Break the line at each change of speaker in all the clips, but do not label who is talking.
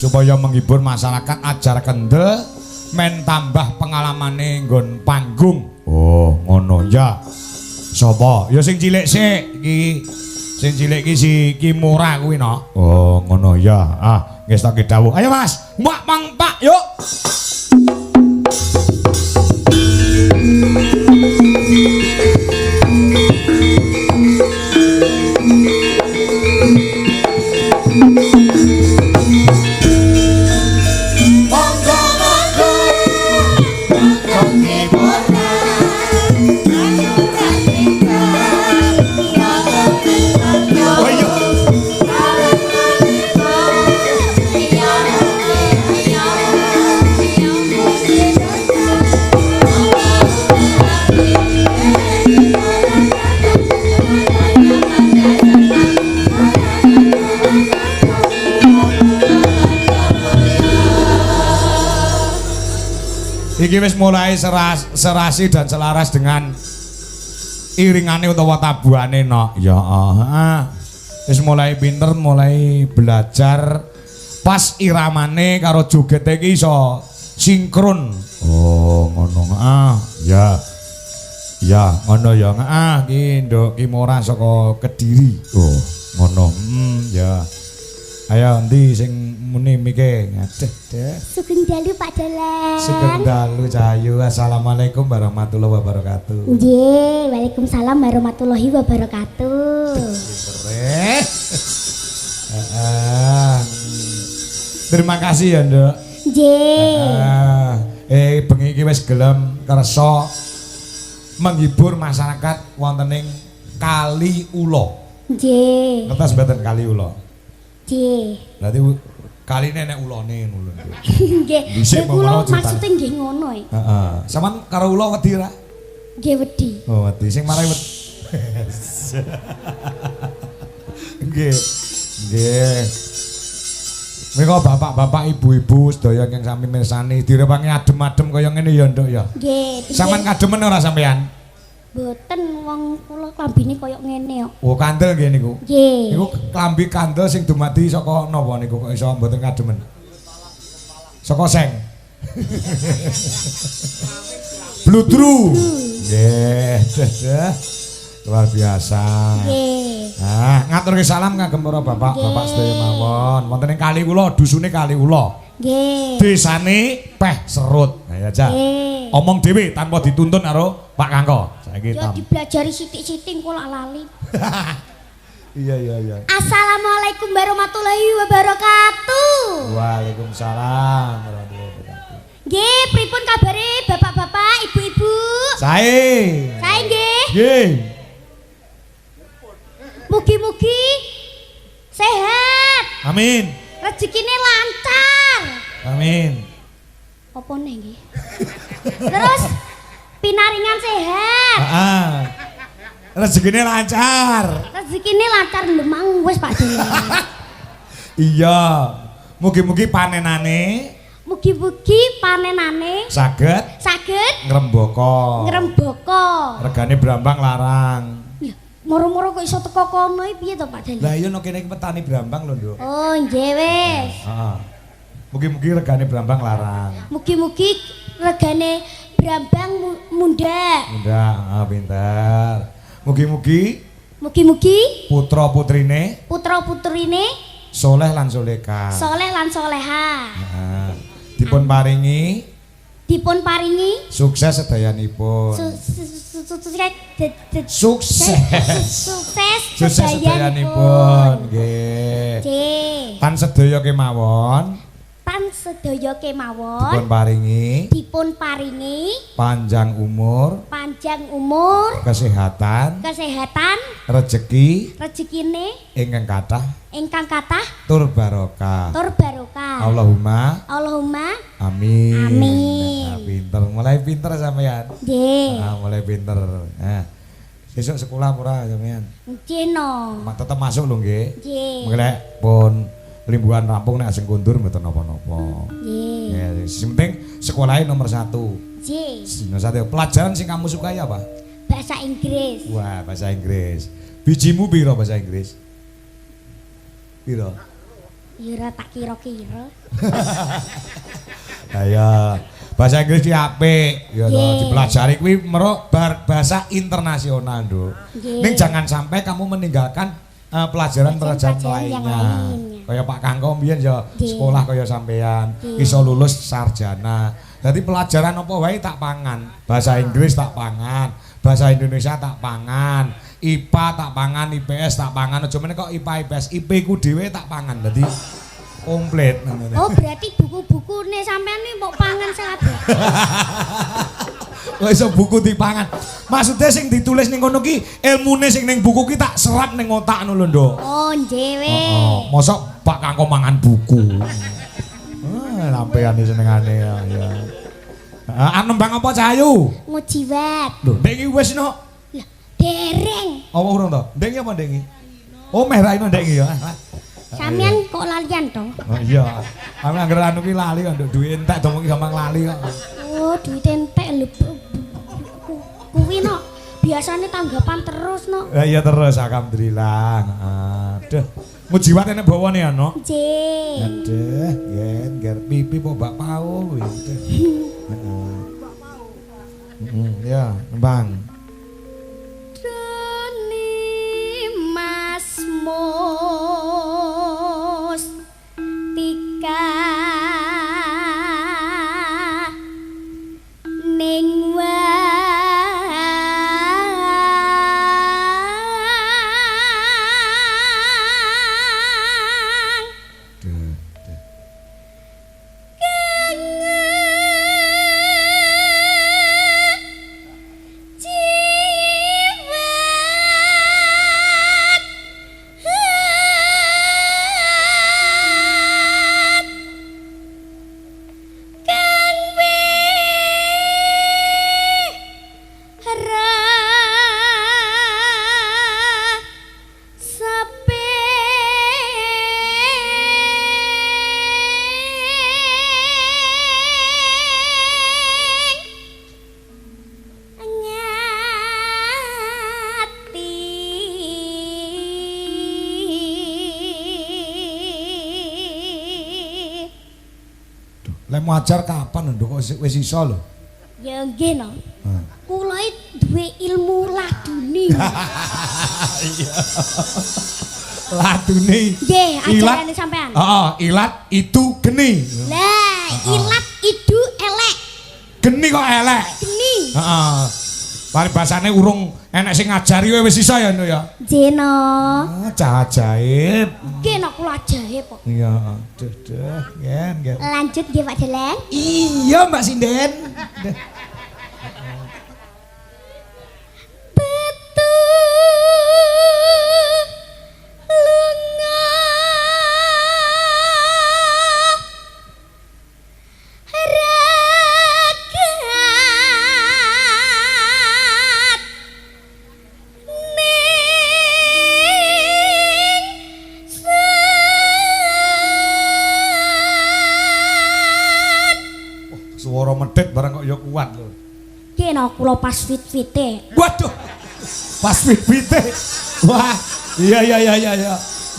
supaya menghibur masyarakat ajar kendel men tambah pengalamane nggon panggung. Oh, ngono ya. Sapa? Ya sing cilik sik iki. Sing cilik iki si Kimura kuwi no. Oh, ngono ya. Ah, wis tak dawuh. Ayo Mas, mbak mang pak yuk. Iki wis mulai serasi dan selaras dengan iringane utawa tabuhane no. Ya wis mulai pinter, mulai belajar pas iramane karo jogete iki iso sinkron. Oh, ngono. Ya. Ya, ngono ya. Iki Nduk Kimura saka Kediri. Oh, ngono. Ya. Ayo endi sing muni mike ngadeh deh.
Sugeng dalu Pak Dalang.
Sugeng dalu Cahayu. Assalamualaikum warahmatullahi wabarakatuh.
Nggih, waalaikumsalam warahmatullahi wabarakatuh.
Terima kasih ya, Nduk.
Nggih.
Bengi iki wis gelem kersa menghibur masyarakat wonten ing Kali Ula.
Nggih.
Ngertos mboten Kali Ula?
Nggih.
Berarti kaline nek ulane ngono.
Nggih.
Dhisik
Kula
ngono
maksude nggih ngono e.
Heeh. Saman karo ula wedi ra?
Nggih wedi.
Oh, wedi sing marai wedi. Nggih. Nggih. Meka bapak-bapak, ibu-ibu sedaya ingkang sami mirsani direwangi adem-adem kaya ngene ya, Nduk ya.
Nggih.
Saman kademen ora sampean?
Mboten wong kula klambine kaya ngene kok.
Oh, kandel nggih niku.
Nggih.
Niku klambi kandel sing dumadi saka napa niku kok iso mboten kademen? Saka seng. Bludru. Nggih, dah. Luar biasa.
Nggih.
Ngaturke salam kagem para bapak-bapak sedaya mawon. Wonten ing Kali Ula, dusune Kali Ula.
Nggih.
Desane Peh Serut. Nah, ya, Cak.
Nggih.
Omong dhewe tanpa dituntun karo Pak Kangko. Saiki
Ya dipelajari sithik-sithik kok lali.
Iya.
Assalamualaikum warahmatullahi wabarakatuh.
Waalaikumsalam warahmatullahi wabarakatuh.
Nggih, pripun kabare bapak-bapak, ibu-ibu?
Sae.
Sae nggih.
Nggih.
Mugi-mugi sehat,
Amin.
rezekine lancar.
Amin.
Apa nih nggih? Terus pinaringan sehat,
Rezekine lancar.
rezekine lancar lemang wis Pak Dalang.
Iya. Mugi-mugi panenane
Mugi-mugi panenane
saged
ngrembaka.
Regane brambang larang.
Lah, moro-moro kok iso teko kono iki piye to Pak Dalang?
Lah iya no kene iki petani brambang lho, Nduk.
Oh, nggih wis.
Heeh. Mugi-mugi regane brambang larang.
Mugi-mugi regane brambang munda.
Udah, pinter. Mugi-mugi putra-putrine
Putra-putrine
soleh lan soleka.
soleh lan soleha.
Dipun paringi sukses sedayanipun. Sukses sedayanipun. Nggih. Tan sedaya kemawon dipun paringi panjang umur, kesehatan,
rezekine
ingkang kathah tur barokah. Allahumma amin.
Amin.
Pinter, mulai pinter sampean.
Nggih.
Mulai pinter. Besok sekolah ora sampean?
Nggih no.
Tetep masuk lho nggih.
Nggih.
Mengko pun limbuhan rampung nek sing kundur mboten napa-napa.
Nggih.
Ya, sing penting sekolahnya nomor 1.
Nggih.
Nomor 1. Pelajaran sing kamu sukai apa?
Bahasa Inggris.
Wah, bahasa Inggris. Bijimu piro bahasa Inggris? Piro?
Ya ora tak kira-kira.
Ya bahasa Inggris ki apik ya toh
Nggih.
dipelajari kuwi merok bahasa internasional, Nduk.
Nggih.
Ning jangan sampai kamu meninggalkan pelajaran-pelajaran
Pelajaran yang
lainnya.
lain.
Kaya Pak Kangkong biyen ya
Nggih.
sekolah kaya sampean,
Nggih.
iso lulus sarjana. Jadi pelajaran apa wae tak pangan. Bahasa Inggris tak pangan, bahasa Indonesia tak pangan, IPA tak pangan, IPS tak pangan. Aja meneh kok IPA IPS, IP ku dhewe tak pangan. Dadi komplit.
Oh, berarti buku-bukune sampean iki mbok pangan kabeh.
Kok iso buku dipangan. Maksudnya sing ditulis ning kono ki ilmune sing ning buku ki tak serap ning otak ngono lho, Nduk.
Oh, njewe.
Heeh. Mosok Pak Kangkong mangan buku. Lampean iki senengane ya. Nembang apa Cahayu?
Ngujiwet.
Lho, ndek iki wis no.
Lah, dereng.
Apa urung to? Ndek iki apa ndek iki? Oh, meh ra ino ndek iki ya.
Sampean kok lalian to?
Oh iya. Ame anggere anu ki lali kok nduk duwe entek domong ki gampang lali kok.
Oh, duit entek lho. Kuwi no. Biasanya tanggapan terus no.
Ya iya terus alhamdulillah. Aduh. Mujiwat enek bawane ya, no?
Nggih.
Aduh, yen ger pipi po Mbak Pau kuwi. Ya, nembang.
Doni Masmus tika ning
Lek mau ajar kapan nduk kok wis iso lho.
ya nggih no. Kula duwe ilmu laduni.
Iya. Ladune.
Nggih, ajarane sampean.
Heeh, ilat itu geni.
Lah, ilat idu elek.
Geni kok elek.
Geni.
Heeh. Paling bahasane urung enek sing ngajari kowe wis iso ya, Nduk ya.
Jeno.
Cah ajaib.
Nggih no kula ajaib kok.
Iya, duh, gen.
Lanjut nggih Pak Dalang.
Iya, Mbak Sinden. Suara medhit barang kok ya kuat lho.
Kena kula pas fit-fite.
Waduh. Pas fit-fite. Wah, iya.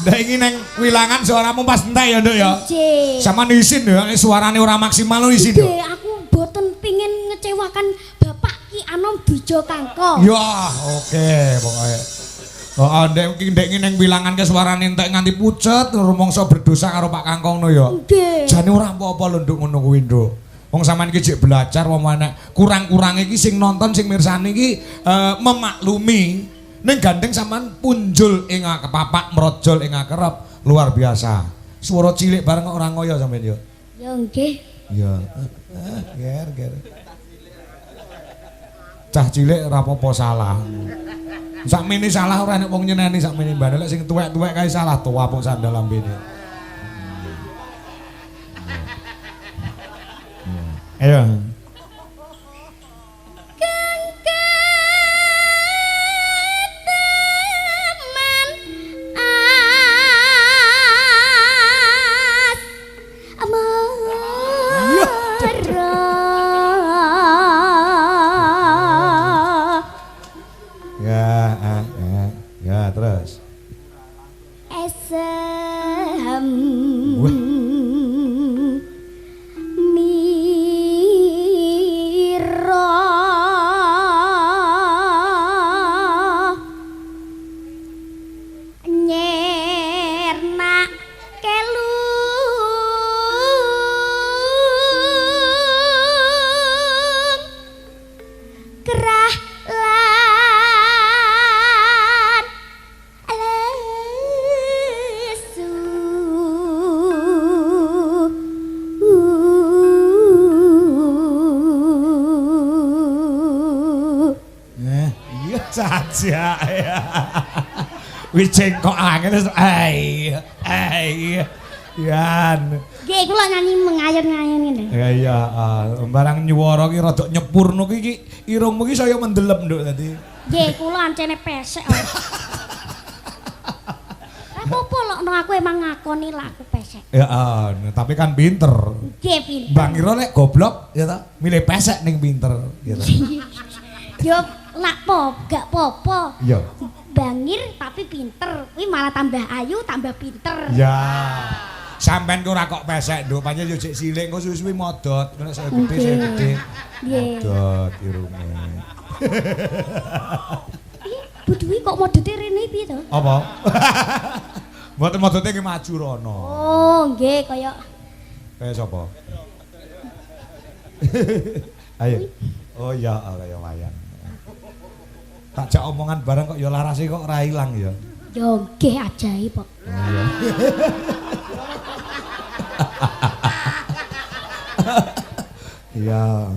Ndak iki nang wilangan suaramu pas entek ya, Nduk ya.
Nggih.
Sama isin ya, suarane ora maksimal lho isin yo.
Nggih, aku boten pengin ngecewakan Bapak Ki Anom Bijo Kangkong.
Ya, oke pokoke. Oh, ndek iki nang wilangan ke suarane entek nganti pucet rumangsa berdosa karo Pak Kangkong no ya.
Nggih.
Jane ora apa-apa lho Nduk ngono kuwi, Nduk. Wong sampean iki jek belajar wong enek kurang-kurang iki sing nonton sing mirsani iki memaklumi ning gandeng sampean punjul ing papak merojol ing akerep luar biasa. Suara cilik bareng kok ora ngoyo sampean yo.
Ya nggih.
Iya. Ger. Cah cilik ora apa-apa salah. Sakmene salah ora nek wong nyeneni sakmene mbane lek sing tuwek-tuwek kae salah tuwa pok sandal lambene. Ayo. Ya, terus.
Esem
aja ya. Wis cengkok angin terus Yan.
Nggih kula nyanyi mengayon-ngayon ngene.
Ya iya, barang nyuwara ki rada nyepurno ki irungmu ki saya mendelep nduk tadi.
Nggih kula ancene pesek. Apa-apa lho aku emang ngakoni lah aku pesek.
Ya, tapi kan pinter.
Nggih pinter.
Bang Ira lek goblok ya ta, milih pesek ning pinter gitu.
Yo nak gak popo.
Iya.
Bangir tapi pinter. Kuwi malah tambah ayu, tambah pinter.
Ya. Sampeyan ku ora kok pesek, Nduk. Pancen yo sik cilik engko suwi-suwi modot. Nek saya gede.
Nggih.
Modot irunge.
Bu Dwi kok modote rene piye to?
Apa? Mboten modote ki maju rono.
Oh, nggih kaya
Kaya sapa? Ayo. Oh iya, kaya wayang. Tak jak omongan bareng kok ya larase kok ora ilang ya.
yo nggih ajaib kok.
Iya.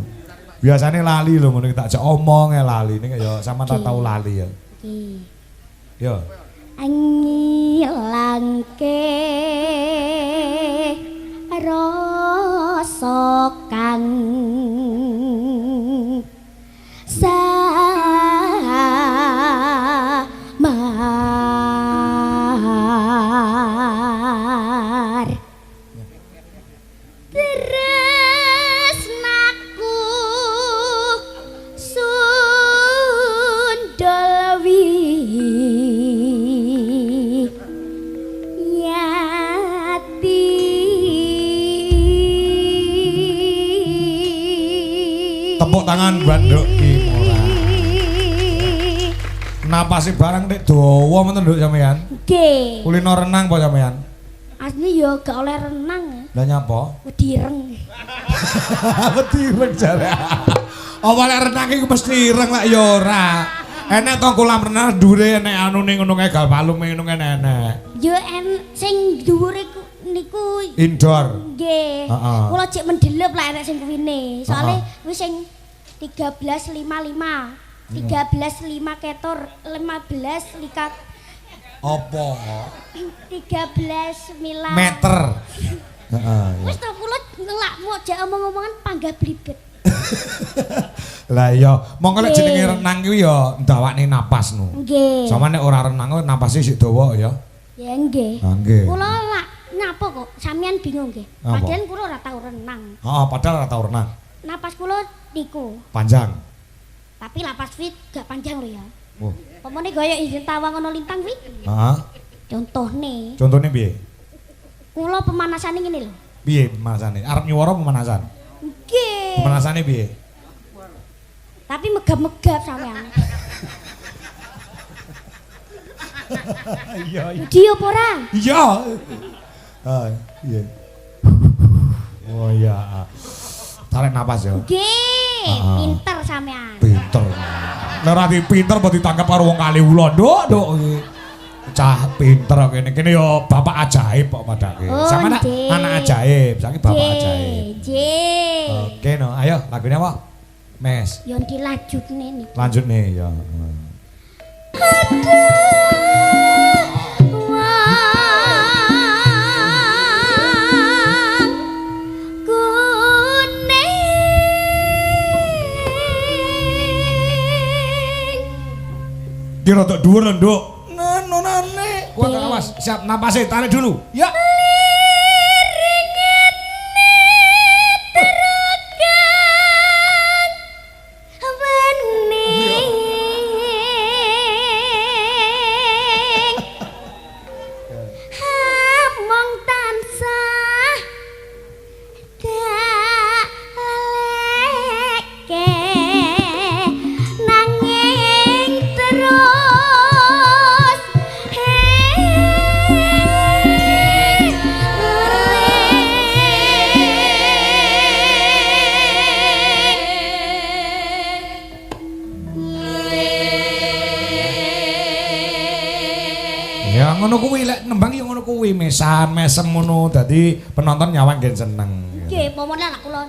Biasane lali lho ngono tak jak omong lali ning ya sampean tak tau lali ya.
Nggih.
Yo.
Angilangke rasa kang samar tresnaku sundal
tepuk tangan Banduk ki ora. Napasi barang nek dawa menten Nduk sampean.
Nggih.
Kulino renang apa sampean?
Asli ya gak oleh renang.
Lah nyapa?
Wedireng.
Wedireng jare. Apa lek renang iku mesti ireng lek ya ora. Enek to kolam renang dhuwure enek anune ngono kae gal palume ngono enek.
Yo sing dhuwure niku
Indoor.
nggih. Kula cek mendelep lah enek sing kuwine. Soale wis sing 13.55. 13.5 ketor 15 likat
Apa?
13
Meter. Heeh.
Wis to kula ngelakmu aja omong-omongan panggah blibet.
Lah iya, monggo lek jenenge renang kuwi ya ndawakne napas no.
Nggih.
Sama nek ora renang napase sik dawa ya.
Ya nggih.
Nggih.
Kula lak nyapa kok sampean bingung nggih. Padahal kula ora tau renang.
Heeh, padahal ora tau renang.
Napas kula niku.
Panjang.
Tapi lapas fit gak panjang lho ya.
Oh.
Pemone gaya izin tawang ana lintang kuwi.
Heeh.
Contone.
Contone piye?
Kula pemanasane ngene lho.
Piye pemanasane? Arep nyuwara pemanasan.
Nggih.
Pemanasane piye?
Tapi megap-megap sampean.
Iya.
Dia apa ora?
Iya. Ah, iya. Oh iya. Tarik napas ya.
Nggih, pinter sampean.
Pinter. Nek ora pinter mbok ditangkap karo wong kali ula, Nduk. Cah pinter kene. Kene yo bapak ajaib kok padake.
Oh,
Sama anak ajaib, saiki bapak ajaib.
Nggih.
Oke no, ayo lagune apa? Mes.
Yo dilanjutne niku.
Lanjut nih ya. Kira tok dhuwur lho, Nduk. Nonane. Kuat awas, siap napase tarik dulu. Ya. Ya ngono kuwi lek nembang ya ngono kuwi mesam mesem ngono dadi penonton nyawang gen seneng.
Nggih, pomone anak kula.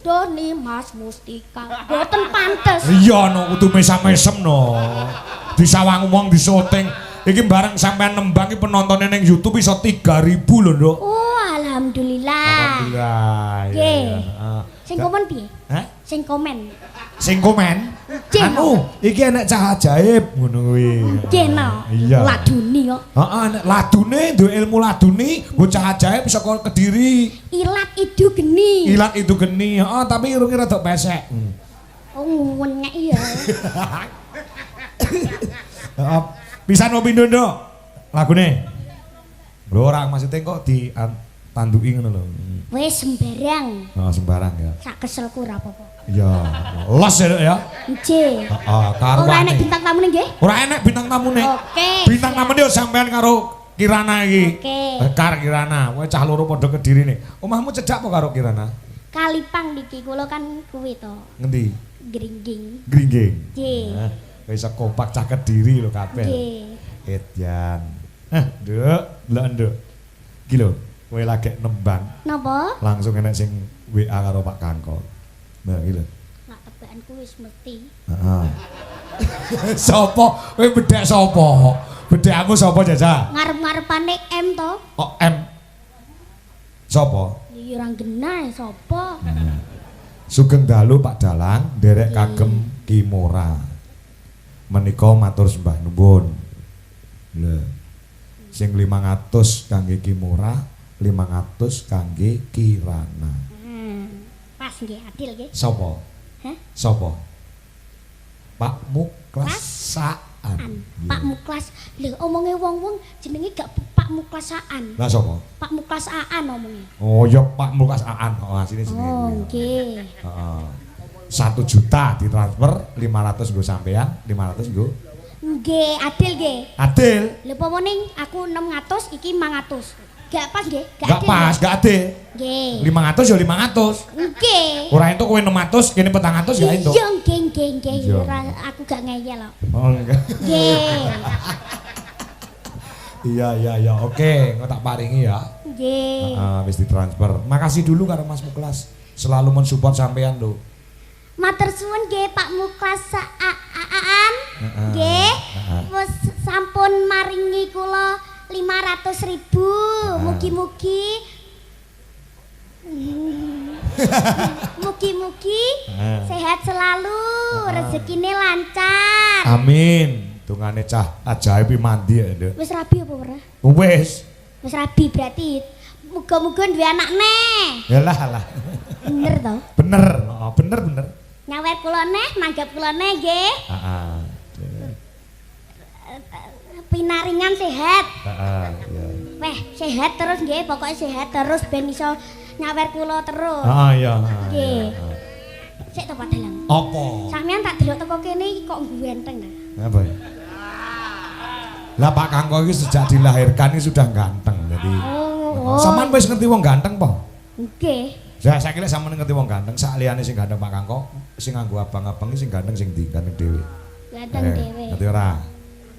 Doni Mas Mustika. Mboten pantes.
Iya no kudu mesam-mesem no. Disawang wong di syuting. Iki bareng sampean nembang iki penontonnya ning YouTube iso 3.000 lho, Nduk.
Oh, alhamdulillah.
Alhamdulillah.
Nggih. Sing komen piye?
Hah?
Sing komen.
Sing komen? Anu, iki enek cah ajaib ngono kuwi.
Nggih no.
Iya.
Laduni kok.
Heeh, nek ladune duwe ilmu laduni, bocah ajaib saka Kediri.
Ilat idu geni.
Ilat itu geni, heeh, tapi irunge rada pesek.
Oh, nguwenyek ya.
Heeh. Pisan opo pindho, Nduk? Lagune. Lho ora maksudnya kok ditanduki ngono lho.
Wis sembarang.
Oh, sembarang ya.
Sak keselku ora apa-apa.
Iya, los ya, Nduk ya.
Nggih.
Heeh, karo
Ora enek bintang tamune nggih?
Ora enek bintang tamune.
Oke.
Bintang tamune yo sampean karo Kirana iki.
Oke.
Kar Kirana, kowe cah loro padha Kedirine. Omahmu cedhak apa karo Kirana?
Kalipang niki kula kan kuwi to.
Ngendi?
Gringging.
Gringging.
Nggih.
Kowe iso kompak cah Kediri lho kabeh.
Nggih.
Edyan. Nduk, lho Nduk. Iki lho, kowe lagi nembang.
Napa?
Langsung enek sing WA karo Pak Kangko. Nah, iki lho.
Nak tebakanku wis mesti.
Heeh. Sopo? Kowe bedhek sapa? Bedhekmu sapa Jaja?
Ngarep-ngarepane M to?
Oh, M. Sapa?
Ya ora genah sapa?
Sugeng dalu Pak Dalang, nderek kagem Kimora. Menika matur sembah nuwun. Lho. Sing 500 kangge Kimora, 500 kangge Kirana.
Pas nggih, adil nggih.
Sapa?
Hah?
Sapa? Pak Muklasaan.
Pak Muklas. Lho omonge wong-wong jenenge gak Pak Muklasaan.
Lah sapa?
Pak Muklasaan omonge.
Oh ya Pak Muklasaan. Oh asine jenenge.
Oh,
kuwi.
nggih.
Heeh. 1 juta ditransfer, 500 nggo sampean, 500 nggo.
Nggih, adil nggih.
Adil.
Lha pomone aku 600 iki 500. Gak pas nggih?
Gak
adil,
pas,
nggih?
gak adil.
Nggih.
500 ya 500.
Nggih.
Ora entuk kowe 600, kene 400 ya entuk.
Iya, nggih, nggih.
Iya.
Ora aku gak ngeyel kok.
Oh enggak.
Nggih.
Iya, oke, engko tak paringi ya.
Nggih.
Heeh, wis ditransfer. Makasih dulu karo Mas Muklas. Selalu mensupport sampean lho.
Matur suwun nggih Pak Muklasaan.
Heeh.
Nggih.
Heeh.
Wis sampun maringi kula 500.000. Mugi-mugi mugi-mugi sehat selalu, rezekine lancar.
Amin. Dungane cah ajaib mandi ya, Nduk.
Wis rabi apa ora?
Wis.
Wis rabi berarti muga-muga duwe anak neh.
Yalah lah.
Bener to?
Bener. Oh, bener.
Nyawer kula neh, manggap kula neh nggih.
Heeh.
Pinaringan sehat.
Heeh, ya.
Weh, sehat terus nggih, pokoknya sehat terus ben iso nyawer kula terus.
Ah iya.
Nggih. Sik to Pak Dalang.
Apa?
Sampeyan tak delok teko kene iki kok ganteng ta?
Apa ya? Lah Pak Kangko iki sejak dilahirkan iki sudah ganteng. Jadi sampean wis ngerti wong ganteng po?
Nggih.
Ya saiki lek sampean ngerti wong ganteng, sak liyane sing ganteng Pak Kangko, sing nganggo abang-abang iki sing ganteng sing ndi? Ganteng dhewe.
Ganteng dhewe.
Ngerti ora?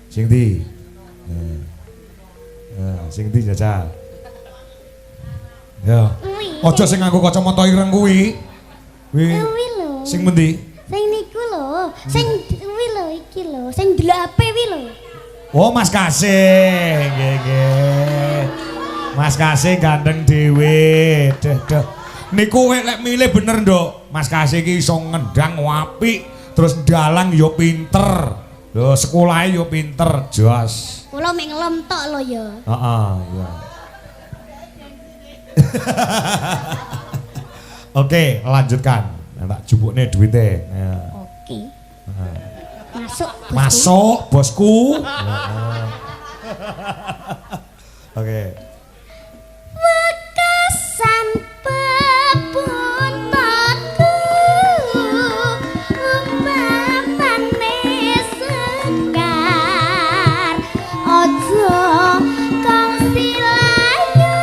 Sing ndi? Sing ndi jajal? Ya. Aja sing nganggo kacamata ireng kuwi. Kuwi.
Kuwi lho.
Sing endi?
Sing niku lho. Sing kuwi lho iki lho. Sing delok HP kuwi lho.
Oh Mas Kasih, nggih. Mas Kasih ganteng dhewe. Deh. Niku lek milih bener, Nduk. Mas Kasih iki iso ngendang apik, terus dalang yo pinter. Lho sekolahe yo pinter, jos.
Kula mek ngelem tok lho ya.
Heeh, iya. Oke, lanjutkan. Tak jupukne duwite. Ya.
Oke. Masuk. Bosku.
Masuk, bosku. Oke.
Wekasan pepuntaku umpamane sekar ojo kang silayu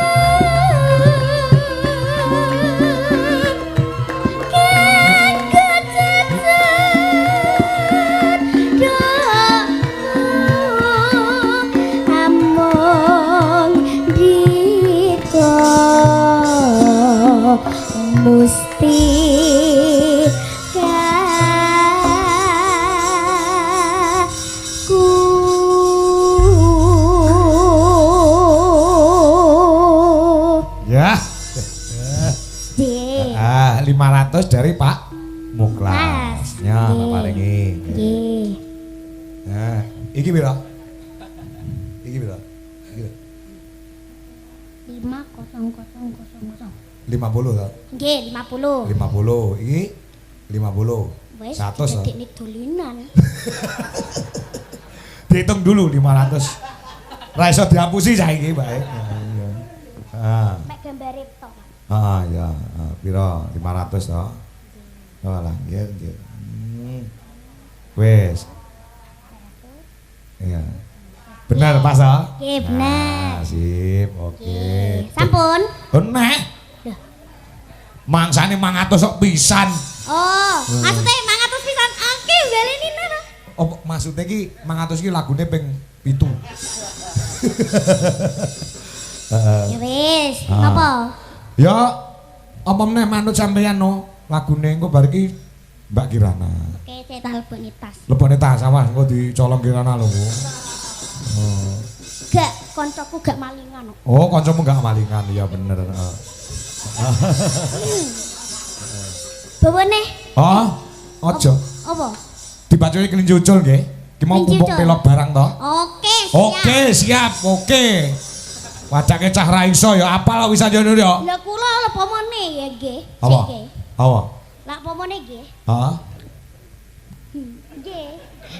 kang kejejer
Ya.
Nggih.
500 dari Pak Muklas.
Mas.
Ya, tak
Nggih.
paringi.
Nggih.
Nah, iki piro? Iki piro? Iki.
50000.
50 to?
Nggih, 50.
50. Iki 50.
Wes
100 to?
gedekne dolinan.
Dihitung dulu 500. Ra iso dihapusi saiki bae. Iya. Ah.
Mek gambare tok.
Ah ya, piro 500 to. Oh lah, nggih nggih. Wes. Iya. Bener Pas to?
Nggih, bener.
Ah, sip, oke.
Nggih. Sampun?
Bener.
Lah.
Mangsane 500 kok pisan.
Oh, maksudnya 500 pisan akeh baleni nana.
Oh, maksudnya ki 500 ki lagune ping 7.
Ya wis,
Ah.
napa?
Ya apa meneh manut sampeyan no. Lagune engko bar iki Mbak Kirana.
Oke, saya telepon tas.
Lebone tas awas engko dicolong Kirana lho. Oh.
Gak, koncoku gak malingan.
Oh, kancamu enggak malingan. Iya bener.
Bawa nih.
Oh, ojo.
Apa?
Dibacoi kelinci ucul nggih. Ki mau
Kelinci
kumpuk
ucul.
pelok barang to.
Oke, siap.
Oke, siap. Oke. Wajake cah ra iso ya apal wis aja ya.
Lah kula lho pomone ya nggih.
Apa?
Nggih.
Apa?
Lah pomone nggih.
Heeh.
Nggih.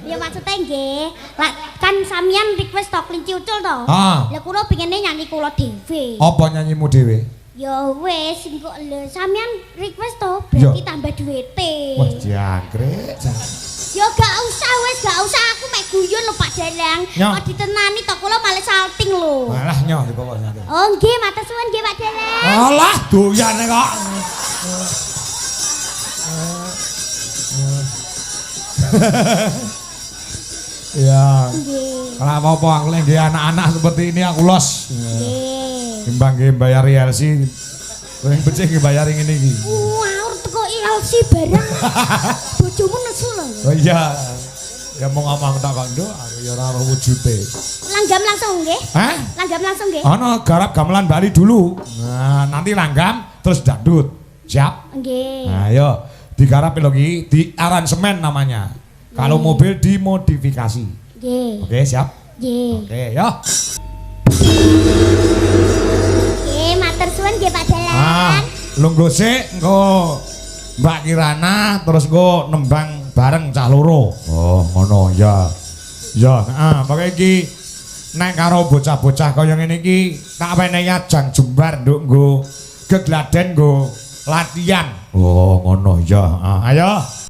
Ya maksudnya nggih. Lah kan sampean request tok kelinci ucul to.
Heeh.
Lah kula pengene nyanyi kula dhewe.
Apa nyanyimu dhewe?
Ya wis, engko lho sampean request to
Ya.
berarti tambah duwite.
Wah, jangkrik.
Ya gak usah wis, gak usah aku mek guyon lho Pak Dalang.
Nyo.
Kok ditenani to kula malah salting lho.
Malah nyoh di bawah santai.
Oh nggih, matur suwun nggih Pak Dalang.
Alah, doyane kok. Ya,
Nggih.
kalau apa-apa aku lagi anak-anak seperti ini aku los.
Nggih.
Timbang nggih bayar ILC. Kowe becik nggih bayar ngene iki.
Wow, teko ILC barang. Bojomu nesu lho.
Oh iya. Ya mau ngomong tak kok nduk, aku ya ora roh wujude.
Langgam langsung nggih.
Hah?
Langgam langsung nggih.
Ono garap gamelan Bali dulu. Nah, nanti langgam terus dangdut. Siap?
Nggih.
Nah, ayo digarap lagi di aransemen namanya. Kalau mobil dimodifikasi.
Nggih.
Oke, siap?
Nggih.
Oke, yo.
Nggih, matur suwun nggih Pak
Ah,
Dalang.
lungguh sik engko Mbak Kirana terus engko nembang bareng cah loro. Oh, ngono ya. Ya, pokoke iki nek karo bocah-bocah kaya ngene iki tak wenehi ajang jembar nduk nggo gegladen nggo latihan. Oh, ngono ya. Ayo.